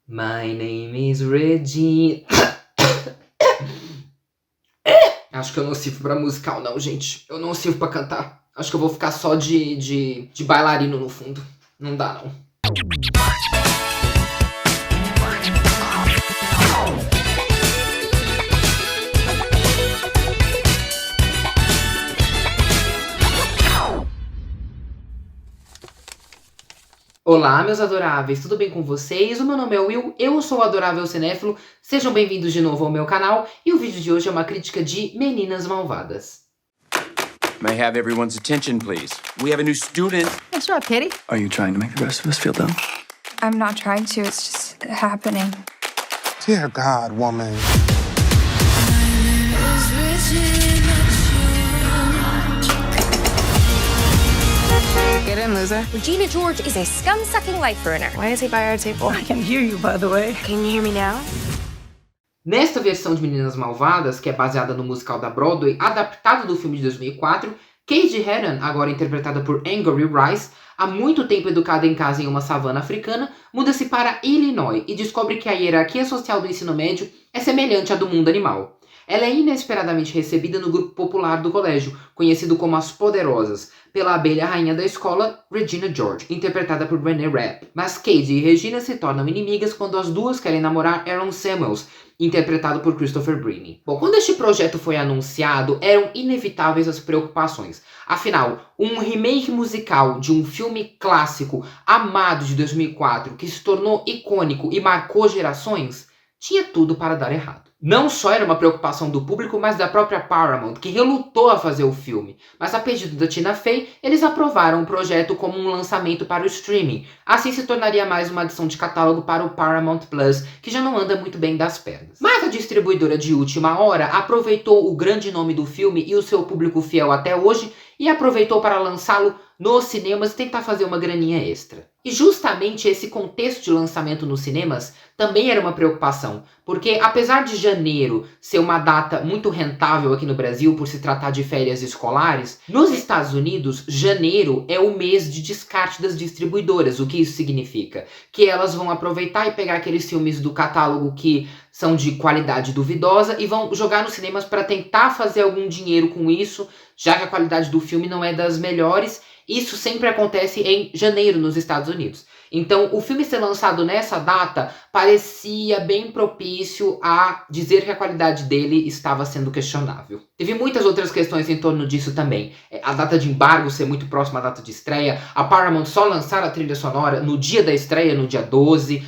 My name is Regina. Acho que eu não sirvo pra musical, não, gente. Eu não sirvo pra cantar. Acho que eu vou ficar só de bailarino no fundo. Não dá, não. Olá, meus adoráveis, tudo bem com vocês? O meu nome é Will, eu sou o Adorável Cinéfilo, sejam bem-vindos de novo ao meu canal, e o vídeo de hoje é uma crítica de Meninas Malvadas. May I have everyone's attention, please? We have a new student. What's up, Katie? Are you trying to make the rest of us feel dumb? I'm not trying to, it's just happening. Dear God, woman. Get in, loser. Regina George is a scum-sucking life ruiner. Why is he by our table? I can hear you, by the way. Can you hear me now? Nesta versão de Meninas Malvadas, que é baseada no musical da Broadway, adaptado do filme de 2004, Cady Heron, agora interpretada por Angourie Rice, há muito tempo educada em casa em uma savana africana, muda-se para Illinois e descobre que a hierarquia social do ensino médio é semelhante à do mundo animal. Ela é inesperadamente recebida no grupo popular do colégio, conhecido como as Poderosas, pela abelha rainha da escola, Regina George, interpretada por Renee Rapp. Mas Cady e Regina se tornam inimigas quando as duas querem namorar Aaron Samuels, interpretado por Christopher Brini. Bom, quando este projeto foi anunciado, eram inevitáveis as preocupações. Afinal, um remake musical de um filme clássico amado de 2004, que se tornou icônico e marcou gerações, tinha tudo para dar errado. Não só era uma preocupação do público, mas da própria Paramount, que relutou a fazer o filme. Mas a pedido da Tina Fey, eles aprovaram o projeto como um lançamento para o streaming. Assim se tornaria mais uma adição de catálogo para o Paramount Plus, que já não anda muito bem das pernas. Mas a distribuidora de última hora aproveitou o grande nome do filme e o seu público fiel até hoje e aproveitou para lançá-lo nos cinemas e tentar fazer uma graninha extra. E justamente esse contexto de lançamento nos cinemas também era uma preocupação, porque apesar de janeiro ser uma data muito rentável aqui no Brasil por se tratar de férias escolares, nos Estados Unidos, janeiro é o mês de descarte das distribuidoras. O que isso significa? Que elas vão aproveitar e pegar aqueles filmes do catálogo que são de qualidade duvidosa e vão jogar nos cinemas para tentar fazer algum dinheiro com isso, já que a qualidade do filme não é das melhores. Isso sempre acontece em janeiro nos Estados Unidos. Então, o filme ser lançado nessa data parecia bem propício a dizer que a qualidade dele estava sendo questionável. Teve muitas outras questões em torno disso também. A data de embargo ser muito próxima à data de estreia, a Paramount só lançar a trilha sonora no dia da estreia, no dia 12.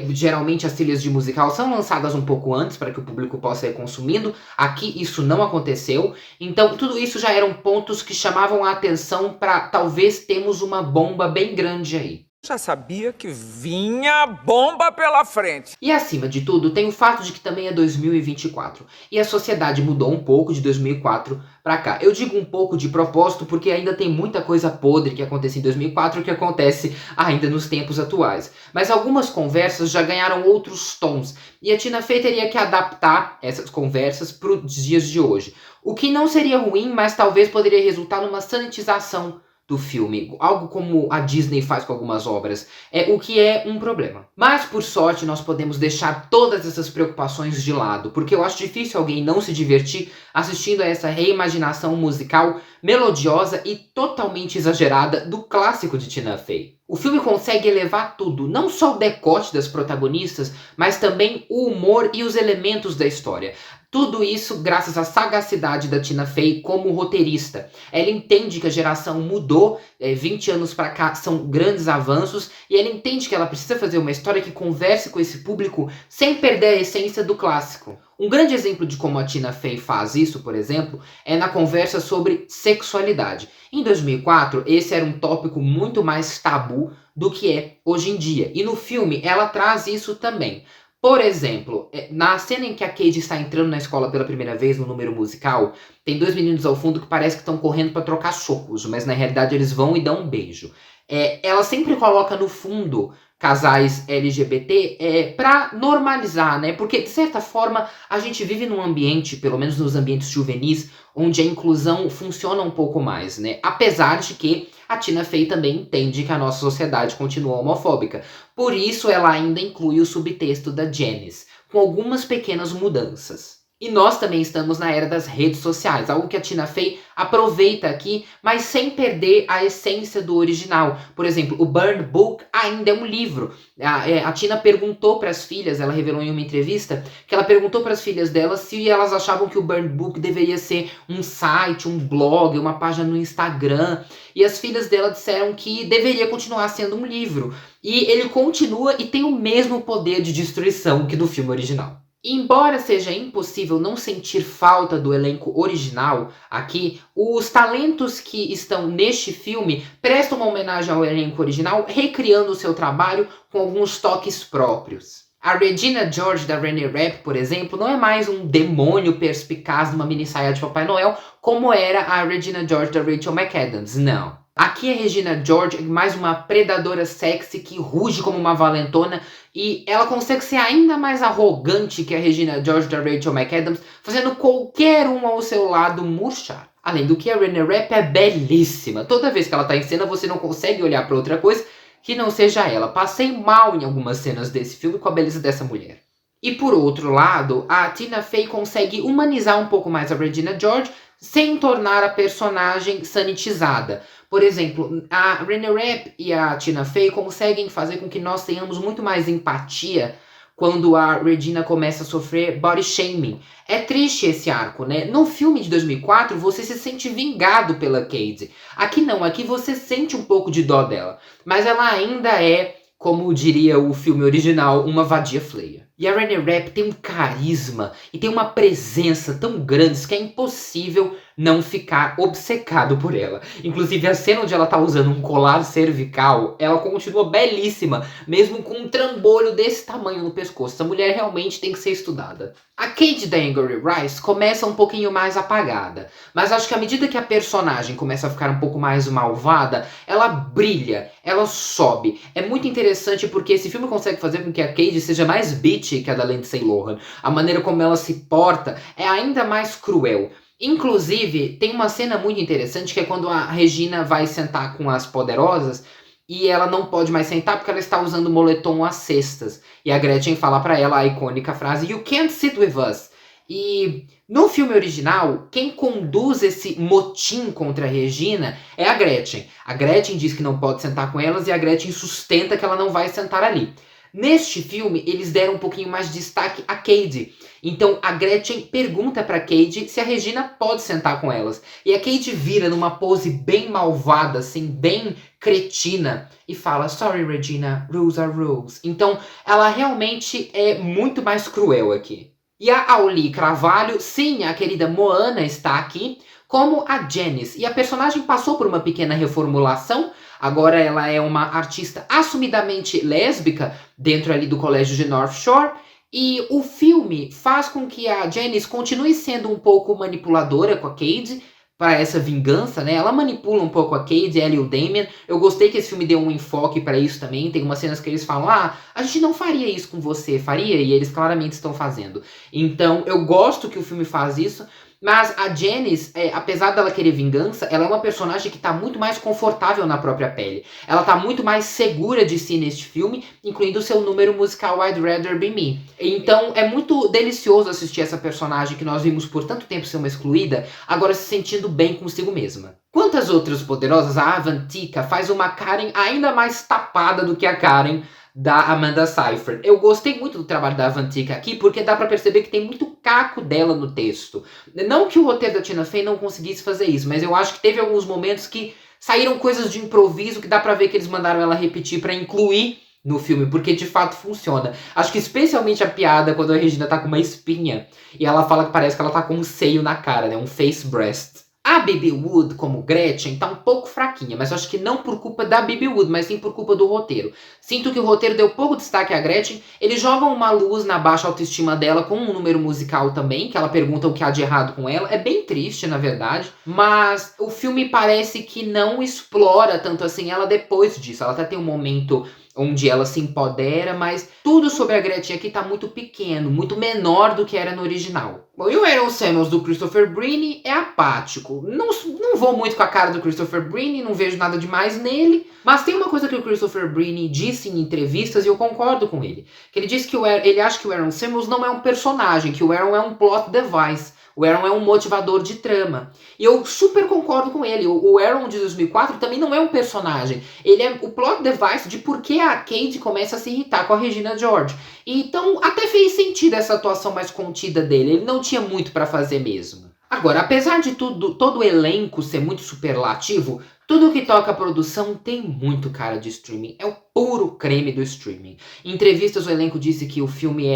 Geralmente as trilhas de musical são lançadas um pouco antes para que o público possa ir consumindo. Aqui isso não aconteceu. Então tudo isso já eram pontos que chamavam a atenção para talvez termos uma bomba bem grande aí. Já sabia que vinha bomba pela frente. E acima de tudo, tem o fato de que também é 2024. E a sociedade mudou um pouco de 2004 pra cá. Eu digo um pouco de propósito porque ainda tem muita coisa podre que acontece em 2004 que acontece ainda nos tempos atuais. Mas algumas conversas já ganharam outros tons. E a Tina Fey teria que adaptar essas conversas para os dias de hoje. O que não seria ruim, mas talvez poderia resultar numa sanitização do filme, algo como a Disney faz com algumas obras, o que é um problema. Mas por sorte nós podemos deixar todas essas preocupações de lado, porque eu acho difícil alguém não se divertir assistindo a essa reimaginação musical melodiosa e totalmente exagerada do clássico de Tina Fey. O filme consegue elevar tudo, não só o decote das protagonistas, mas também o humor e os elementos da história. Tudo isso graças à sagacidade da Tina Fey como roteirista. Ela entende que a geração mudou, 20 anos pra cá são grandes avanços, e ela entende que ela precisa fazer uma história que converse com esse público sem perder a essência do clássico. Um grande exemplo de como a Tina Fey faz isso, por exemplo, é na conversa sobre sexualidade. Em 2004, esse era um tópico muito mais tabu do que é hoje em dia. E no filme, ela traz isso também. Por exemplo, na cena em que a Cady está entrando na escola pela primeira vez no número musical, tem dois meninos ao fundo que parece que estão correndo para trocar socos, mas na realidade eles vão e dão um beijo. Ela sempre coloca no fundo casais LGBT para normalizar, né? Porque, de certa forma, a gente vive num ambiente, pelo menos nos ambientes juvenis, onde a inclusão funciona um pouco mais, né? Apesar de que a Tina Fey também entende que a nossa sociedade continua homofóbica. Por isso, ela ainda inclui o subtexto da Janice, com algumas pequenas mudanças. E nós também estamos na era das redes sociais, algo que a Tina Fey aproveita aqui, mas sem perder a essência do original. Por exemplo, o Burn Book ainda é um livro. A Tina perguntou para as filhas, ela revelou em uma entrevista, que ela perguntou para as filhas dela se elas achavam que o Burn Book deveria ser um site, um blog, uma página no Instagram. E as filhas dela disseram que deveria continuar sendo um livro. E ele continua e tem o mesmo poder de destruição que do filme original. Embora seja impossível não sentir falta do elenco original aqui, os talentos que estão neste filme prestam uma homenagem ao elenco original, recriando o seu trabalho com alguns toques próprios. A Regina George da Renée Rapp, por exemplo, não é mais um demônio perspicaz numa minissaia de Papai Noel, como era a Regina George da Rachel McAdams, não. Aqui a Regina George é mais uma predadora sexy que ruge como uma valentona e ela consegue ser ainda mais arrogante que a Regina George da Rachel McAdams, fazendo qualquer um ao seu lado murchar. Além do que a Renée Rapp é belíssima. Toda vez que ela tá em cena você não consegue olhar pra outra coisa que não seja ela. Passei mal em algumas cenas desse filme com a beleza dessa mulher. E por outro lado, a Tina Fey consegue humanizar um pouco mais a Regina George sem tornar a personagem sanitizada. Por exemplo, a Renée Rapp e a Tina Fey conseguem fazer com que nós tenhamos muito mais empatia quando a Regina começa a sofrer body shaming. É triste esse arco, né? No filme de 2004, você se sente vingado pela Cady. Aqui não, aqui você sente um pouco de dó dela. Mas ela ainda é, como diria o filme original, uma vadia fleia. E a Renée Rapp tem um carisma e tem uma presença tão grandes que é impossível não ficar obcecado por ela. Inclusive a cena onde ela tá usando um colar cervical, ela continua belíssima, mesmo com um trambolho desse tamanho no pescoço. Essa mulher realmente tem que ser estudada. A Cady da Angourie Rice começa um pouquinho mais apagada, mas acho que à medida que a personagem começa a ficar um pouco mais malvada, ela brilha, ela sobe. É muito interessante porque esse filme consegue fazer com que a Cady seja mais bitchy que a da Lindsay Lohan. A maneira como ela se porta é ainda mais cruel. Inclusive, tem uma cena muito interessante que é quando a Regina vai sentar com as poderosas e ela não pode mais sentar porque ela está usando moletom às cestas. E a Gretchen fala pra ela a icônica frase "You can't sit with us". E no filme original, quem conduz esse motim contra a Regina é a Gretchen. A Gretchen diz que não pode sentar com elas e a Gretchen sustenta que ela não vai sentar ali. Neste filme, eles deram um pouquinho mais de destaque a Cady. Então a Gretchen pergunta pra Cady se a Regina pode sentar com elas. E a Cady vira numa pose bem malvada, assim, bem cretina, e fala "Sorry, Regina, rules are rules". Então ela realmente é muito mais cruel aqui. E a Auli'i Cravalho, sim, a querida Moana está aqui, como a Janice. E a personagem passou por uma pequena reformulação. Agora ela é uma artista assumidamente lésbica dentro ali do colégio de North Shore. E o filme faz com que a Janice continue sendo um pouco manipuladora com a Cady para essa vingança, né? Ela manipula um pouco a Cady, ela e o Damien. Eu gostei que esse filme deu um enfoque para isso também. Tem umas cenas que eles falam, a gente não faria isso com você, faria? E eles claramente estão fazendo. Então eu gosto que o filme faz isso. Mas a Janice, apesar dela querer vingança, ela é uma personagem que está muito mais confortável na própria pele. Ela está muito mais segura de si neste filme, incluindo o seu número musical I'd Rather Be Me. Então é muito delicioso assistir essa personagem que nós vimos por tanto tempo ser uma excluída, agora se sentindo bem consigo mesma. Quanto às outras poderosas, a Avantika faz uma Karen ainda mais tapada do que a Karen da Amanda Seyfried. Eu gostei muito do trabalho da Avantika aqui, porque dá pra perceber que tem muito caco dela no texto. Não que o roteiro da Tina Fey não conseguisse fazer isso, mas eu acho que teve alguns momentos que saíram coisas de improviso que dá pra ver que eles mandaram ela repetir pra incluir no filme, porque de fato funciona. Acho que especialmente a piada quando a Regina tá com uma espinha e ela fala que parece que ela tá com um seio na cara, né? Um face breast. A Bibi Wood, como Gretchen, tá um pouco fraquinha, mas eu acho que não por culpa da Bibi Wood, mas sim por culpa do roteiro. Sinto que o roteiro deu pouco destaque à Gretchen, eles jogam uma luz na baixa autoestima dela com um número musical também, que ela pergunta o que há de errado com ela. É bem triste, na verdade, mas o filme parece que não explora tanto assim ela depois disso. Ela até tem um momento onde ela se empodera, mas tudo sobre a Gretchen aqui tá muito pequeno, muito menor do que era no original. Bom, e o Aaron Samuels do Christopher Breen é apático. Não vou muito com a cara do Christopher Breen, não vejo nada demais nele, mas tem uma coisa que o Christopher Breen disse em entrevistas e eu concordo com ele. Que ele disse que ele acha que o Aaron Samuels não é um personagem, que o Aaron é um plot device. O Aaron é um motivador de trama. E eu super concordo com ele. O Aaron de 2004 também não é um personagem. Ele é o plot device de por que a Cade começa a se irritar com a Regina George. Então até fez sentido essa atuação mais contida dele. Ele não tinha muito pra fazer mesmo. Agora, apesar de tudo, todo o elenco ser muito superlativo, tudo que toca a produção tem muito cara de streaming. É o puro creme do streaming. Em entrevistas, o elenco disse que o filme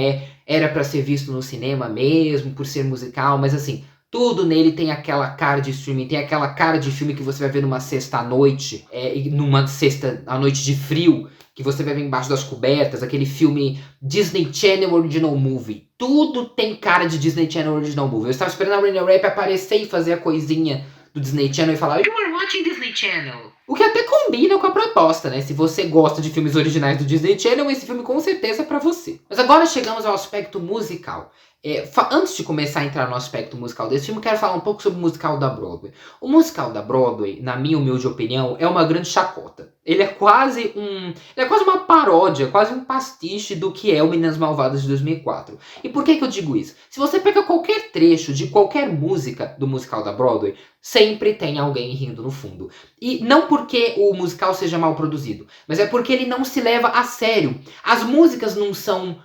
era pra ser visto no cinema mesmo, por ser musical, mas assim, tudo nele tem aquela cara de streaming, tem aquela cara de filme que você vai ver numa sexta-noite, numa sexta-noite de frio, que você vai ver embaixo das cobertas, aquele filme Disney Channel Original Movie. Tudo tem cara de Disney Channel Original Movie. Eu estava esperando a Rainer Rapp aparecer e fazer a coisinha do Disney Channel e falar "You are watching Disney Channel". O que até combina com a proposta, né? Se você gosta de filmes originais do Disney Channel, esse filme com certeza é pra você. Mas agora chegamos ao aspecto musical. Antes de começar a entrar no aspecto musical desse filme, quero falar um pouco sobre o musical da Broadway. O musical da Broadway, na minha humilde opinião, é uma grande chacota. Ele é quase uma paródia, quase um pastiche do que é o Meninas Malvadas de 2004. E por que eu digo isso? Se você pega qualquer trecho de qualquer música do musical da Broadway, sempre tem alguém rindo no fundo. E não porque o musical seja mal produzido, mas é porque ele não se leva a sério. As músicas não são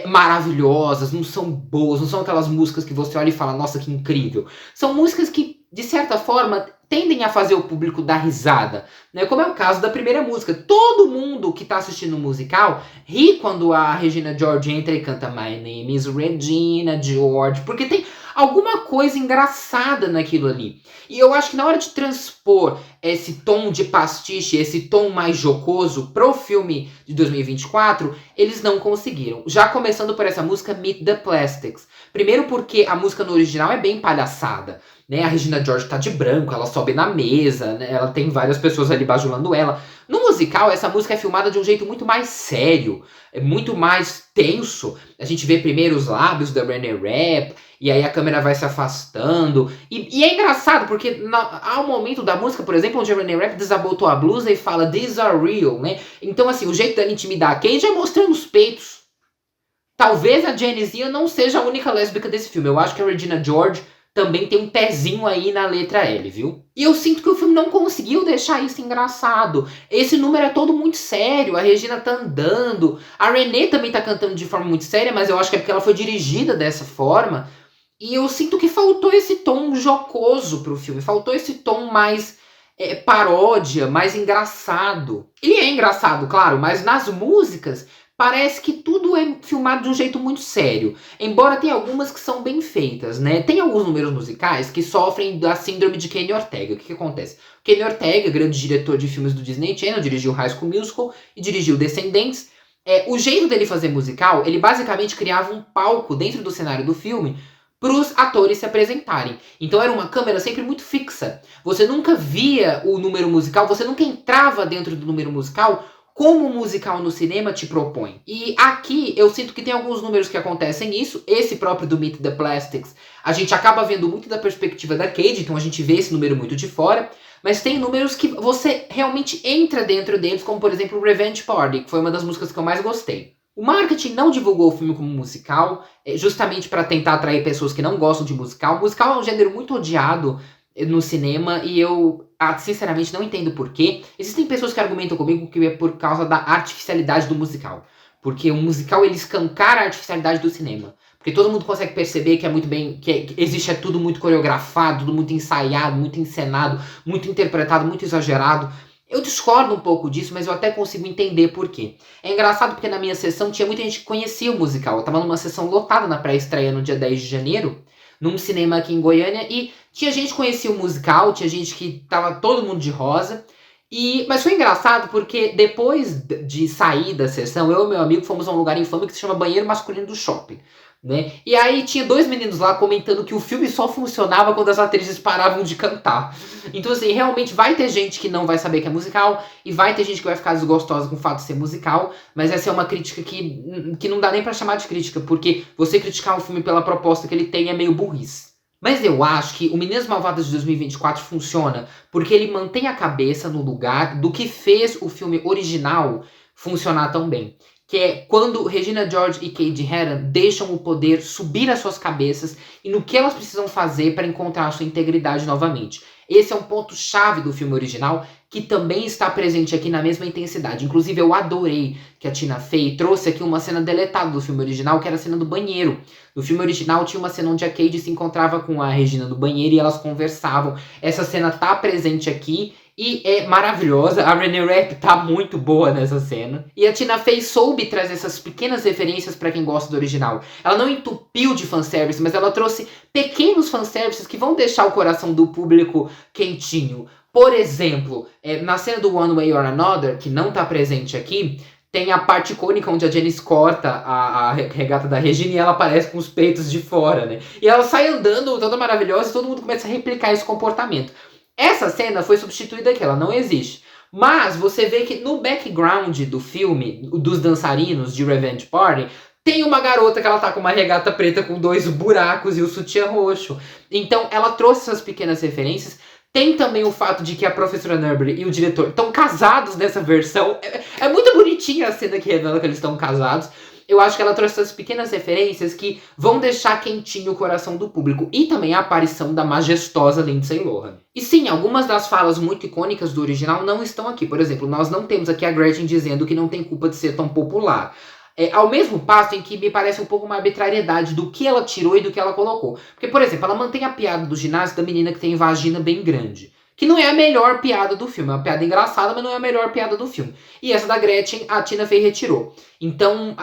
maravilhosas, não são boas, não são aquelas músicas que você olha e fala, nossa, que incrível. São músicas que, de certa forma, tendem a fazer o público dar risada, né? Como é o caso da primeira música. Todo mundo que tá assistindo o musical ri quando a Regina George entra e canta My name is Regina George, porque tem alguma coisa engraçada naquilo ali. E eu acho que na hora de transpor esse tom de pastiche, esse tom mais jocoso pro filme de 2024, eles não conseguiram. Já começando por essa música Meet the Plastics. Primeiro porque a música no original é bem palhaçada, né? A Regina George tá de branco, ela sobe na mesa, né? Ela tem várias pessoas ali bajulando ela. No musical, essa música é filmada de um jeito muito mais sério, é muito mais tenso. A gente vê primeiro os lábios da Rainer Rapp, e aí a câmera vai se afastando. E é engraçado, porque há um momento da música, por exemplo, onde a Rainer Rapp desabotou a blusa e fala "These are real", né? Então, assim, o jeito dela intimidar a Cage é mostrando os peitos. Talvez a Janice não seja a única lésbica desse filme. Eu acho que a Regina George também tem um pezinho aí na letra L, viu? E eu sinto que o filme não conseguiu deixar isso engraçado. Esse número é todo muito sério, a Regina tá andando, a Renée também tá cantando de forma muito séria, mas eu acho que é porque ela foi dirigida dessa forma. E eu sinto que faltou esse tom jocoso pro filme, faltou esse tom mais paródia, mais engraçado. Ele é engraçado, claro, mas nas músicas parece que tudo é filmado de um jeito muito sério. Embora tenha algumas que são bem feitas, né? Tem alguns números musicais que sofrem da síndrome de Kenny Ortega. O que acontece? Kenny Ortega, grande diretor de filmes do Disney Channel, dirigiu High School Musical e dirigiu Descendentes. O jeito dele fazer musical, ele basicamente criava um palco dentro do cenário do filme para os atores se apresentarem. Então era uma câmera sempre muito fixa. Você nunca via o número musical, você nunca entrava dentro do número musical como o musical no cinema te propõe. E aqui eu sinto que tem alguns números que acontecem isso. Esse próprio do Meet the Plastics, a gente acaba vendo muito da perspectiva da Cade, então a gente vê esse número muito de fora. Mas tem números que você realmente entra dentro deles, como por exemplo Revenge Party, que foi uma das músicas que eu mais gostei. O marketing não divulgou o filme como musical, justamente para tentar atrair pessoas que não gostam de musical. O musical é um gênero muito odiado no cinema e eu sinceramente não entendo porquê. Existem pessoas que argumentam comigo que é por causa da artificialidade do musical. Porque o musical ele escancara a artificialidade do cinema. Porque todo mundo consegue perceber que é muito bem, que existe tudo muito coreografado, tudo muito ensaiado, muito encenado, muito interpretado, muito exagerado. Eu discordo um pouco disso, mas eu até consigo entender por quê. É engraçado porque na minha sessão tinha muita gente que conhecia o musical. Eu tava numa sessão lotada na pré-estreia no dia 10 de janeiro, num cinema aqui em Goiânia, e tinha gente que conhecia o musical, tinha gente que tava todo mundo de rosa, Mas foi engraçado porque depois de sair da sessão, eu e meu amigo fomos a um lugar infame que se chama Banheiro Masculino do Shopping, né? E aí tinha 2 meninos lá comentando que o filme só funcionava quando as atrizes paravam de cantar. Então assim, realmente vai ter gente que não vai saber que é musical e vai ter gente que vai ficar desgostosa com o fato de ser musical, mas essa é uma crítica que não dá nem pra chamar de crítica, porque você criticar um filme pela proposta que ele tem é meio burrice. Mas eu acho que o Meninas Malvadas de 2024 funciona porque ele mantém a cabeça no lugar do que fez o filme original funcionar tão bem. Que é quando Regina George e Cady Heron deixam o poder subir às suas cabeças e no que elas precisam fazer para encontrar a sua integridade novamente. Esse é um ponto-chave do filme original que também está presente aqui na mesma intensidade. Inclusive, eu adorei que a Tina Fey trouxe aqui uma cena deletada do filme original, que era a cena do banheiro. No filme original tinha uma cena onde a Cady se encontrava com a Regina no banheiro e elas conversavam. Essa cena tá presente aqui e é maravilhosa. A Renée Rapp tá muito boa nessa cena. E a Tina Fey soube trazer essas pequenas referências pra quem gosta do original. Ela não entupiu de fanservice, mas ela trouxe pequenos fanservices que vão deixar o coração do público quentinho. Por exemplo, na cena do One Way or Another, que não tá presente aqui, tem a parte icônica onde a Janice corta a regata da Regina e ela aparece com os peitos de fora, né? E ela sai andando toda maravilhosa e todo mundo começa a replicar esse comportamento. Essa cena foi substituída aqui, ela não existe. Mas você vê que no background do filme, dos dançarinos de Revenge Party, tem uma garota que ela tá com uma regata preta com 2 buracos e o sutiã roxo. Então ela trouxe essas pequenas referências. Tem também o fato de que a professora Nurbury e o diretor estão casados nessa versão. É muito bonitinha a cena que revela que eles estão casados. Eu acho que ela trouxe essas pequenas referências que vão deixar quentinho o coração do público. E também a aparição da majestosa Lindsay Lohan. E sim, algumas das falas muito icônicas do original não estão aqui. Por exemplo, nós não temos aqui a Gretchen dizendo que não tem culpa de ser tão popular. Ao mesmo passo em que me parece um pouco uma arbitrariedade do que ela tirou e do que ela colocou. Porque, por exemplo, ela mantém a piada do ginásio da menina que tem vagina bem grande. Que não é a melhor piada do filme. É uma piada engraçada, mas não é a melhor piada do filme. E essa da Gretchen, a Tina Fey retirou. Então,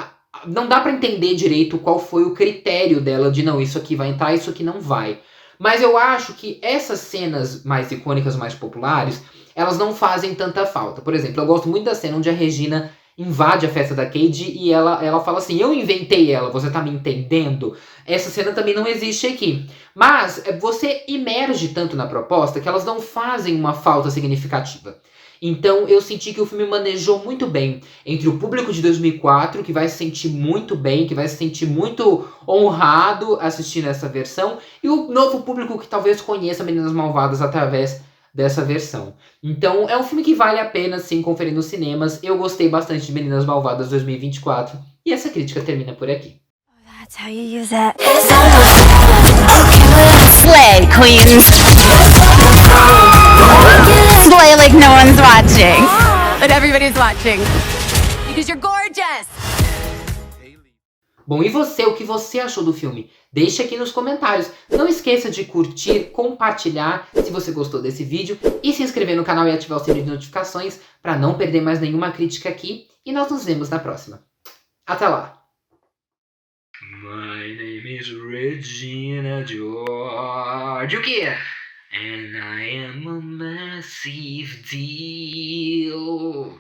não dá pra entender direito qual foi o critério dela de não, isso aqui vai entrar, isso aqui não vai. Mas eu acho que essas cenas mais icônicas, mais populares, elas não fazem tanta falta. Por exemplo, eu gosto muito da cena onde a Regina invade a festa da Cady e ela fala assim, eu inventei ela, você tá me entendendo? Essa cena também não existe aqui. Mas você imerge tanto na proposta que elas não fazem uma falta significativa. Então eu senti que o filme manejou muito bem entre o público de 2004, que vai se sentir muito bem, que vai se sentir muito honrado assistindo essa versão, e o novo público que talvez conheça Meninas Malvadas através dessa versão. Então é um filme que vale a pena sim conferir nos cinemas. Eu gostei bastante de Meninas Malvadas 2024 e essa crítica termina por aqui. That's how you use that. Slay, queens. Slay like no one's watching. But everybody's watching. Because you're gorgeous. Bom, e você? O que você achou do filme? Deixe aqui nos comentários. Não esqueça de curtir, compartilhar se você gostou desse vídeo e se inscrever no canal e ativar o sininho de notificações para não perder mais nenhuma crítica aqui. E nós nos vemos na próxima. Até lá! My name is Regina George. O quê? And I am a massive deal.